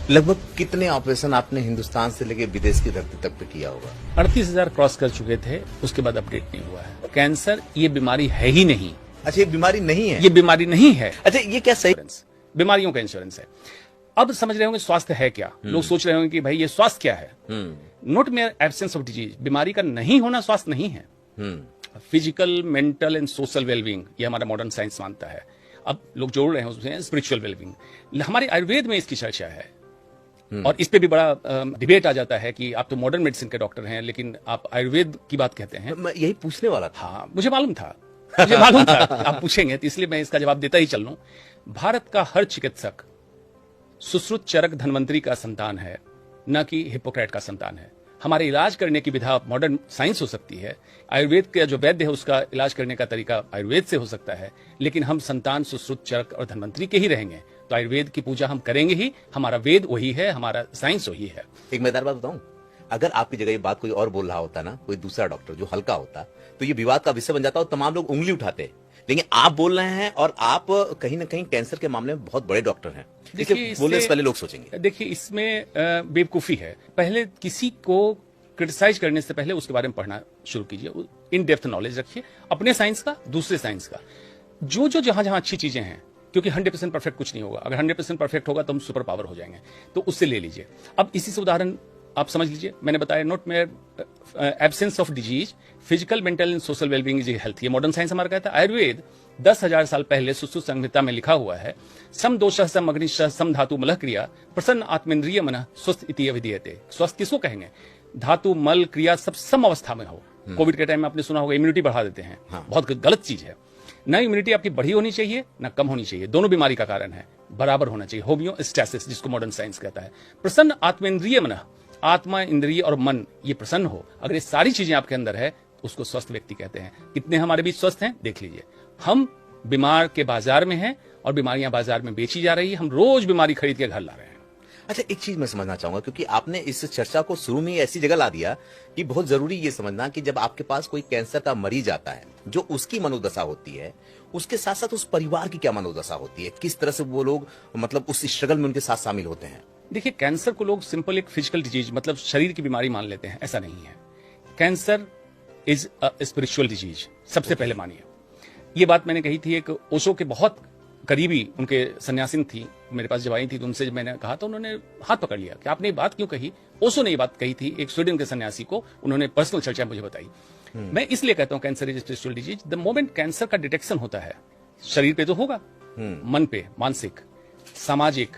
लगभग कितने ऑपरेशन आपने हिंदुस्तान से लेके विदेश की धरती तक पे किया होगा? 38,000 क्रॉस कर चुके थे, उसके बाद अपडेट नहीं हुआ है। कैंसर ये बीमारी है ही नहीं। अच्छा, ये बीमारी नहीं है? ये बीमारी नहीं है। अच्छा, ये क्या सही? बीमारियों का इंश्योरेंस है। अब समझ रहे होंगे स्वास्थ्य है क्या। लोग सोच रहे होंगे कि भाई ये स्वास्थ्य क्या है। Not mayor absence of disease. बीमारी का नहीं होना स्वास्थ्य नहीं है। Physical, mental and social wellbeing, ये हमारा मॉडर्न साइंस मानता है। अब लोग जोड़ रहे हैं उसमें स्पिरिचुअल वेलबींग। हमारे आयुर्वेद में इसकी चर्चा है। और इस पे भी बड़ा डिबेट आ जाता है कि आप तो मॉडर्न मेडिसिन के डॉक्टर हैं, लेकिन आप आयुर्वेद की बात कहते हैं। मैं यही पूछने वाला था। हाँ, मुझे मालूम था। आप पूछेंगे तो इसलिए मैं इसका जवाब देता ही चल लूं। भारत का हर चिकित्सक सुश्रुत चरक धन्वंतरी का संतान है, न कि हिप्पोक्रेट का संतान है। हमारे इलाज करने की विधा मॉडर्न साइंस हो सकती है, आयुर्वेद का जो वैद्य है उसका इलाज करने का तरीका आयुर्वेद से हो सकता है, लेकिन हम संतान सुश्रुत चरक और धन्वंतरी के ही रहेंगे। तो आयुर्वेद की पूजा हम करेंगे ही। हमारा वेद वही है, हमारा साइंस वही है। एक मजेदार बात बताऊं, अगर आपकी जगह ये बात कोई और बोल रहा होता ना, कोई दूसरा डॉक्टर जो हल्का होता, तो ये विवाद का विषय बन जाता और तमाम लोग उंगली उठाते। लेकिन आप बोल रहे हैं और आप कहीं ना कहीं कैंसर के मामले में बहुत बड़े डॉक्टर हैं। देखिए, बोलने से पहले लोग सोचेंगे। देखिए, इसमें बेवकूफी है। पहले किसी को क्रिटिसाइज करने से पहले उसके बारे में पढ़ना शुरू कीजिए। इन डेप्थ नॉलेज रखिए, अपने साइंस का, दूसरे साइंस का। जो जहां जहां अच्छी चीजें हैं, क्योंकि 100% परफेक्ट कुछ नहीं होगा। अगर 100% परफेक्ट होगा तो हम सुपर पावर हो जाएंगे, तो उससे ले लीजिए। अब इसी से उदाहरण आप समझ लीजिए। मैंने बताया not mayor absence of disease, physical, mental and social wellbeing is health. ये मॉडर्न साइंस हमारा कहता है। आयुर्वेद 10,000 साल पहले सुश्रुत संहिता में लिखा हुआ है, सम दोषः सम अग्निशः सम धातु मलः क्रिया प्रसन्न आत्मेन्द्रिय मनः स्वस्थ इति अभिधीयते। स्वस्थ किसको कहेंगे? धातु, मल, क्रिया सब सम अवस्था में हो। कोविड के टाइम में आपने सुना होगा इम्यूनिटी बढ़ा देते हैं। बहुत गलत चीज है। न इम्यूनिटी आपकी बढ़ी होनी चाहिए, न कम होनी चाहिए। दोनों बीमारी का कारण है, बराबर होना चाहिए। होमियोस्टैसिस, जिसको मॉडर्न साइंस कहता है। प्रसन्न आत्मेन्द्रिय मनः, आत्मा, इंद्रिय और मन ये प्रसन्न हो। अगर ये सारी चीजें आपके अंदर है, उसको स्वस्थ व्यक्ति कहते हैं। कितने हमारे बीच स्वस्थ हैं देख लीजिए। हम बीमार के बाजार में हैं और बीमारियां बाजार में बेची जा रही है। हम रोज बीमारी खरीद के घर ला रहे हैं। अच्छा, एक चीज मैं समझना चाहूंगा, क्योंकि आपने इस चर्चा को शुरू में ऐसी जगह ला दिया कि बहुत जरूरी ये समझना कि जब आपके पास कोई कैंसर का मरीज आता है, जो उसकी मनोदशा होती है, उसके साथ साथ उस परिवार की क्या मनोदशा होती है, किस तरह से वो लोग मतलब उस स्ट्रगल में उनके साथ शामिल होते हैं। देखिए, कैंसर को लोग सिंपल एक फिजिकल डिजीज, मतलब शरीर की बीमारी मान लेते हैं। ऐसा नहीं है। Cancer is a spiritual disease. सबसे पहले मानिए, ये बात मैंने कही थी। एक ओशो के बहुत करीबी उनके सन्यासिन थी, मेरे पास जब आई थी तो उनसे जब मैंने कहा तो उन्होंने हाथ पकड़ लिया कि आपने ये बात क्यों कही। ओशो ने ये बात कही थी, एक स्वीडन के सन्यासी को। उन्होंने पर्सनल चर्चा मुझे बताई। मैं इसलिए कहता हूं cancer is spiritual disease. The moment cancer का डिटेक्शन होता है, शरीर पे तो होगा, मन पे, मानसिक, सामाजिक,